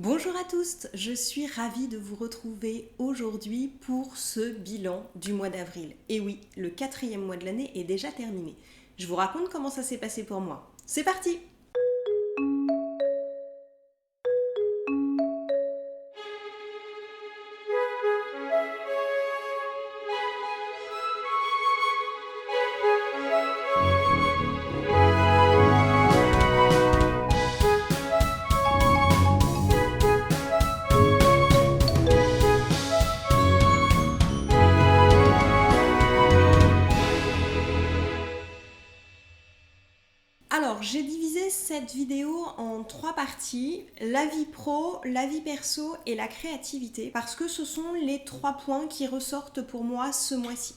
Bonjour à tous, je suis ravie de vous retrouver aujourd'hui pour ce bilan du mois d'avril. Et oui, le 4e mois de l'année est déjà terminé. Je vous raconte comment ça s'est passé pour moi. C'est parti! Alors, j'ai divisé cette vidéo en 3 parties, la vie pro, la vie perso et la créativité, parce que ce sont les 3 points qui ressortent pour moi ce mois-ci.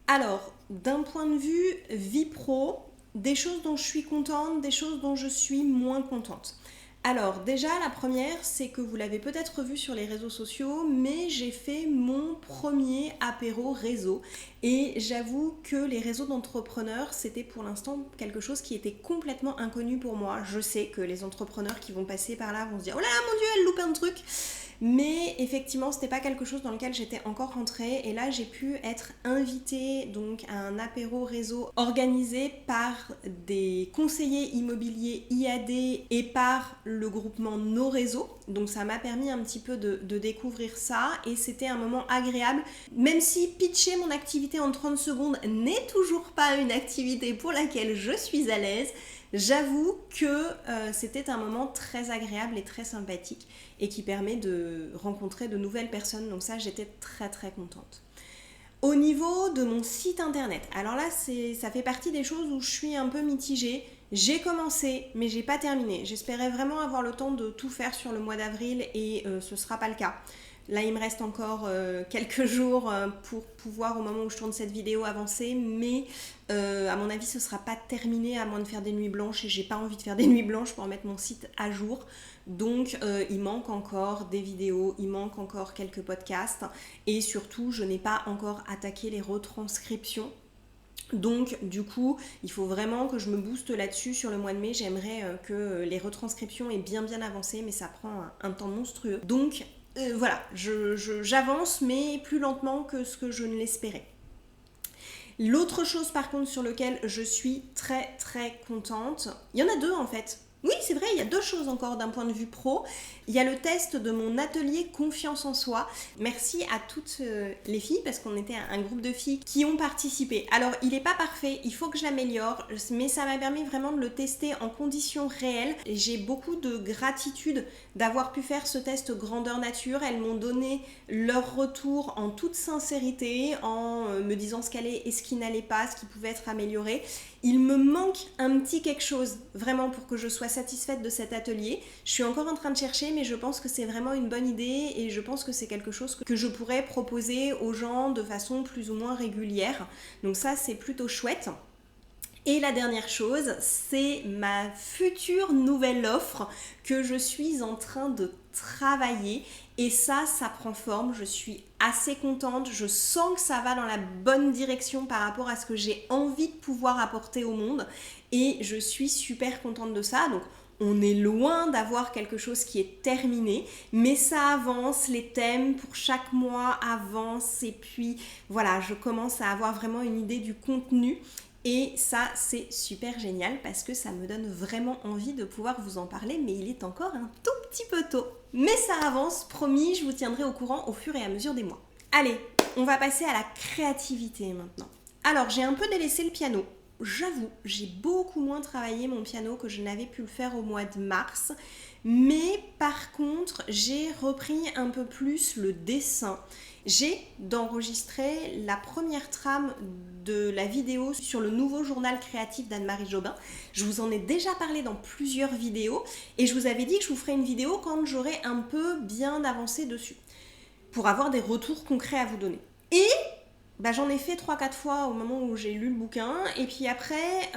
Alors, d'un point de vue vie pro, des choses dont je suis contente, des choses dont je suis moins contente. Alors déjà, la première, c'est que vous l'avez peut-être vu sur les réseaux sociaux, mais j'ai fait mon premier apéro réseau. Et j'avoue que les réseaux d'entrepreneurs, c'était pour l'instant quelque chose qui était complètement inconnu pour moi. Je sais que les entrepreneurs qui vont passer par là vont se dire « Oh là mon Dieu, elle loupe un truc !» Mais effectivement, c'était pas quelque chose dans lequel j'étais encore rentrée. Et là, j'ai pu être invitée donc à un apéro réseau organisé par des conseillers immobiliers IAD et par le groupement Nos Réseaux. Donc ça m'a permis un petit peu de découvrir ça et c'était un moment agréable. Même si pitcher mon activité en 30 secondes n'est toujours pas une activité pour laquelle je suis à l'aise, j'avoue que c'était un moment très agréable et très sympathique et qui permet de rencontrer de nouvelles personnes. Donc ça, j'étais très très contente. Au niveau de mon site internet, alors là, ça fait partie des choses où je suis un peu mitigée. J'ai commencé, mais j'ai pas terminé. J'espérais vraiment avoir le temps de tout faire sur le mois d'avril et ce sera pas le cas. Là, il me reste encore quelques jours pour pouvoir, au moment où je tourne cette vidéo, avancer. Mais à mon avis, ce ne sera pas terminé à moins de faire des nuits blanches. Et j'ai pas envie de faire des nuits blanches pour mettre mon site à jour. Donc, il manque encore des vidéos, il manque encore quelques podcasts. Et surtout, je n'ai pas encore attaqué les retranscriptions. Donc du coup, il faut vraiment que je me booste là-dessus sur le mois de mai. J'aimerais que les retranscriptions aient bien avancé, mais ça prend un temps monstrueux. Donc voilà, j'avance, mais plus lentement que ce que je ne l'espérais. L'autre chose par contre sur laquelle je suis très très contente, il y en a deux en fait. Oui, c'est vrai, il y a deux choses encore d'un point de vue pro. Il y a le test de mon atelier confiance en soi. Merci à toutes les filles, parce qu'on était un groupe de filles qui ont participé. Alors, il n'est pas parfait, il faut que je l'améliore, mais ça m'a permis vraiment de le tester en conditions réelles. Et j'ai beaucoup de gratitude d'avoir pu faire ce test grandeur nature. Elles m'ont donné leur retour en toute sincérité, en me disant ce qu'allait et ce qui n'allait pas, ce qui pouvait être amélioré. Il me manque un petit quelque chose, vraiment, pour que je sois satisfaite de cet atelier. Je suis encore en train de chercher, mais je pense que c'est vraiment une bonne idée et je pense que c'est quelque chose que je pourrais proposer aux gens de façon plus ou moins régulière. Donc ça, c'est plutôt chouette. Et la dernière chose, c'est ma future nouvelle offre que je suis en train de travailler. Et ça prend forme, je suis assez contente, je sens que ça va dans la bonne direction par rapport à ce que j'ai envie de pouvoir apporter au monde. Et je suis super contente de ça. Donc on est loin d'avoir quelque chose qui est terminé, mais ça avance, les thèmes pour chaque mois avancent et puis voilà, je commence à avoir vraiment une idée du contenu. Et ça, c'est super génial parce que ça me donne vraiment envie de pouvoir vous en parler, mais il est encore un tout petit peu tôt. Mais ça avance, promis, je vous tiendrai au courant au fur et à mesure des mois. Allez, on va passer à la créativité maintenant. Alors, j'ai un peu délaissé le piano. J'avoue, j'ai beaucoup moins travaillé mon piano que je n'avais pu le faire au mois de mars. Mais par contre, j'ai repris un peu plus le dessin. J'ai d'enregistrer la première trame de la vidéo sur le nouveau journal créatif d'Anne-Marie Jobin. Je vous en ai déjà parlé dans plusieurs vidéos et je vous avais dit que je vous ferai une vidéo quand j'aurai un peu bien avancé dessus pour avoir des retours concrets à vous donner. Et j'en ai fait 3-4 fois au moment où j'ai lu le bouquin et puis après,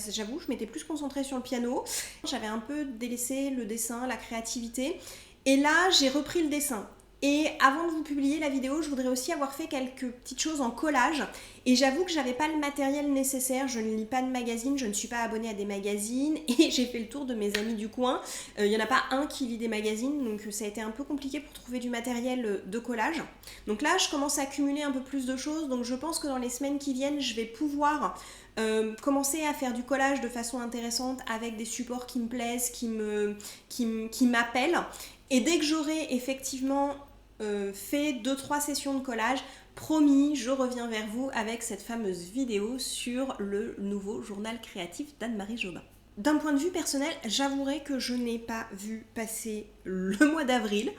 j'avoue, je m'étais plus concentrée sur le piano. J'avais un peu délaissé le dessin, la créativité et là, j'ai repris le dessin. Et avant de vous publier la vidéo, je voudrais aussi avoir fait quelques petites choses en collage. Et j'avoue que j'avais pas le matériel nécessaire, je ne lis pas de magazines, je ne suis pas abonnée à des magazines et j'ai fait le tour de mes amis du coin. Il n'y en a pas un qui lit des magazines, donc ça a été un peu compliqué pour trouver du matériel de collage. Donc là, je commence à accumuler un peu plus de choses, donc je pense que dans les semaines qui viennent, je vais pouvoir commencer à faire du collage de façon intéressante avec des supports qui me plaisent, qui m'appellent. Et dès que j'aurai effectivement fait 2-3 sessions de collage, promis, je reviens vers vous avec cette fameuse vidéo sur le nouveau journal créatif d'Anne-Marie Jobin. D'un point de vue personnel, j'avouerai que je n'ai pas vu passer le mois d'avril.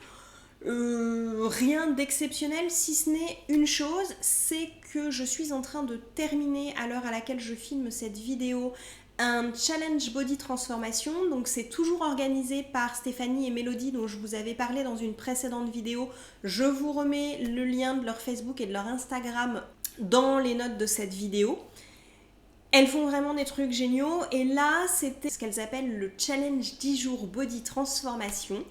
Rien d'exceptionnel, si ce n'est une chose, c'est que je suis en train de terminer à l'heure à laquelle je filme cette vidéo un challenge body transformation. Donc c'est toujours organisé par Stéphanie et Mélodie dont je vous avais parlé dans une précédente vidéo. Je vous remets le lien de leur Facebook et de leur Instagram dans les notes de cette vidéo. Elles font vraiment des trucs géniaux et là c'était ce qu'elles appellent le challenge 10 jours body transformation.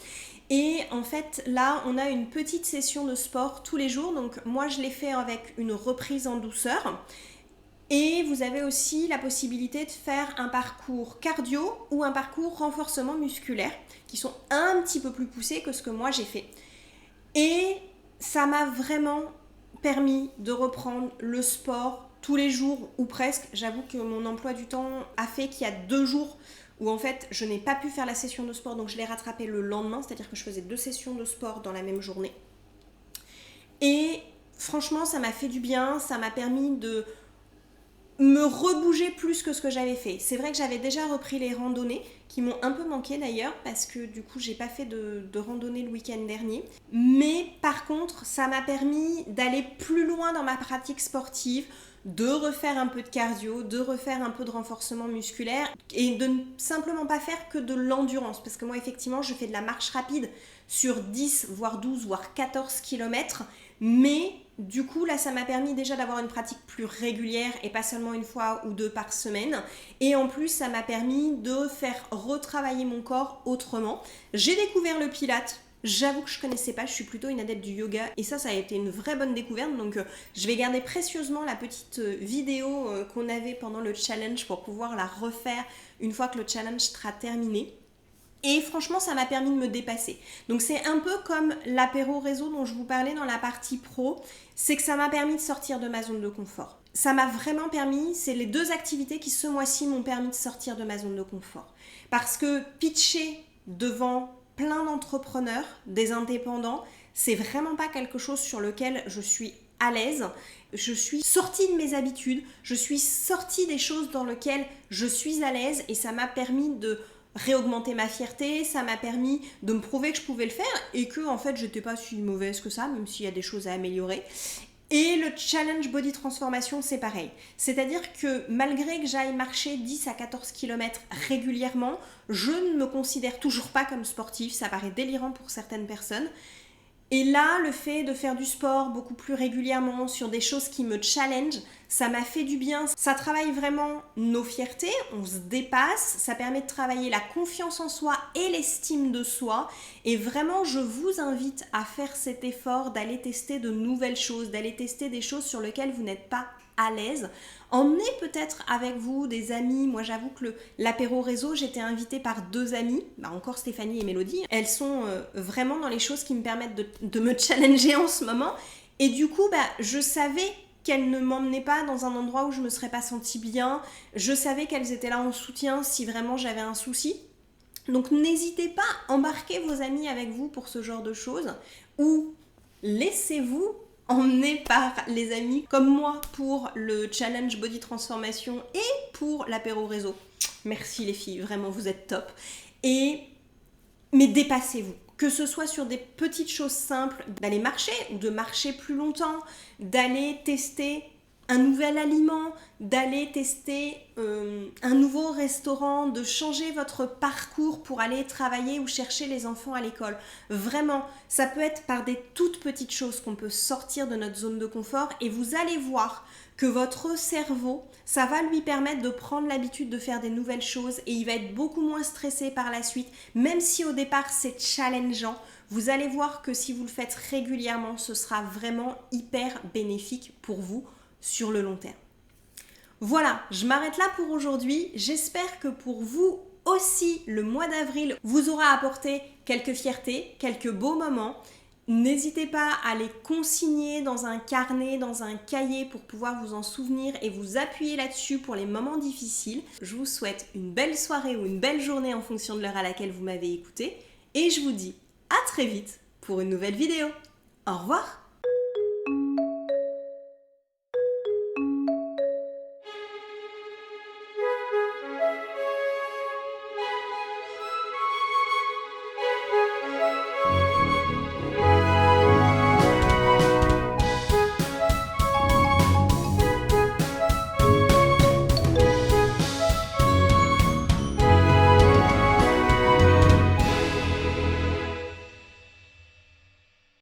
Et en fait là on a une petite session de sport tous les jours, donc moi je l'ai fait avec une reprise en douceur. Et vous avez aussi la possibilité de faire un parcours cardio ou un parcours renforcement musculaire qui sont un petit peu plus poussés que ce que moi j'ai fait. Et ça m'a vraiment permis de reprendre le sport tous les jours ou presque. J'avoue que mon emploi du temps a fait qu'il y a 2 jours où en fait je n'ai pas pu faire la session de sport, donc je l'ai rattrapé le lendemain, c'est-à-dire que je faisais 2 sessions de sport dans la même journée. Et franchement ça m'a fait du bien, ça m'a permis de me rebouger plus que ce que j'avais fait. C'est vrai que j'avais déjà repris les randonnées, qui m'ont un peu manqué d'ailleurs, parce que du coup j'ai pas fait de randonnée le week-end dernier. Mais par contre, ça m'a permis d'aller plus loin dans ma pratique sportive, de refaire un peu de cardio, de refaire un peu de renforcement musculaire, et de ne simplement pas faire que de l'endurance. Parce que moi effectivement, je fais de la marche rapide sur 10, voire 12, voire 14 km, mais du coup, là, ça m'a permis déjà d'avoir une pratique plus régulière et pas seulement 1 fois ou 2 par semaine. Et en plus, ça m'a permis de faire retravailler mon corps autrement. J'ai découvert le Pilates. J'avoue que je connaissais pas, je suis plutôt une adepte du yoga et ça a été une vraie bonne découverte. Donc je vais garder précieusement la petite vidéo qu'on avait pendant le challenge pour pouvoir la refaire une fois que le challenge sera terminé. Et franchement, ça m'a permis de me dépasser. Donc c'est un peu comme l'apéro réseau dont je vous parlais dans la partie pro, c'est que ça m'a permis de sortir de ma zone de confort. Ça m'a vraiment permis, c'est les 2 activités qui ce mois-ci m'ont permis de sortir de ma zone de confort. Parce que pitcher devant plein d'entrepreneurs, des indépendants, c'est vraiment pas quelque chose sur lequel je suis à l'aise. Je suis sortie de mes habitudes, je suis sortie des choses dans lesquelles je suis à l'aise et ça m'a permis de réaugmenter ma fierté, ça m'a permis de me prouver que je pouvais le faire et que en fait j'étais pas si mauvaise que ça, même s'il y a des choses à améliorer. Et le challenge body transformation, c'est pareil. C'est-à-dire que malgré que j'aille marcher 10 à 14 km régulièrement, je ne me considère toujours pas comme sportive, ça paraît délirant pour certaines personnes. Et là, le fait de faire du sport beaucoup plus régulièrement sur des choses qui me challenge, ça m'a fait du bien. Ça travaille vraiment nos fiertés, on se dépasse, ça permet de travailler la confiance en soi et l'estime de soi. Et vraiment, je vous invite à faire cet effort d'aller tester de nouvelles choses, d'aller tester des choses sur lesquelles vous n'êtes pas à l'aise. Emmenez peut-être avec vous des amis. Moi j'avoue que l'apéro réseau, j'étais invitée par 2 amies, encore Stéphanie et Mélodie. Elles sont vraiment dans les choses qui me permettent de me challenger en ce moment. Et du coup, je savais qu'elles ne m'emmenaient pas dans un endroit où je me serais pas sentie bien. Je savais qu'elles étaient là en soutien si vraiment j'avais un souci. Donc n'hésitez pas, embarquez vos amis avec vous pour ce genre de choses ou laissez-vous emmener par les amis comme moi pour le challenge body transformation et pour l'apéro réseau. Merci les filles, vraiment vous êtes top. Mais dépassez-vous. Que ce soit sur des petites choses simples, d'aller marcher ou de marcher plus longtemps, d'aller tester un nouvel aliment, d'aller tester un nouveau restaurant, de changer votre parcours pour aller travailler ou chercher les enfants à l'école. Vraiment, ça peut être par des toutes petites choses qu'on peut sortir de notre zone de confort et vous allez voir que votre cerveau, ça va lui permettre de prendre l'habitude de faire des nouvelles choses et il va être beaucoup moins stressé par la suite. Même si au départ c'est challengeant, vous allez voir que si vous le faites régulièrement, ce sera vraiment hyper bénéfique pour vous sur le long terme. Voilà, je m'arrête là pour aujourd'hui. J'espère que pour vous aussi, le mois d'avril vous aura apporté quelques fiertés, quelques beaux moments. N'hésitez pas à les consigner dans un carnet, dans un cahier pour pouvoir vous en souvenir et vous appuyer là-dessus pour les moments difficiles. Je vous souhaite une belle soirée ou une belle journée en fonction de l'heure à laquelle vous m'avez écouté et je vous dis à très vite pour une nouvelle vidéo. Au revoir!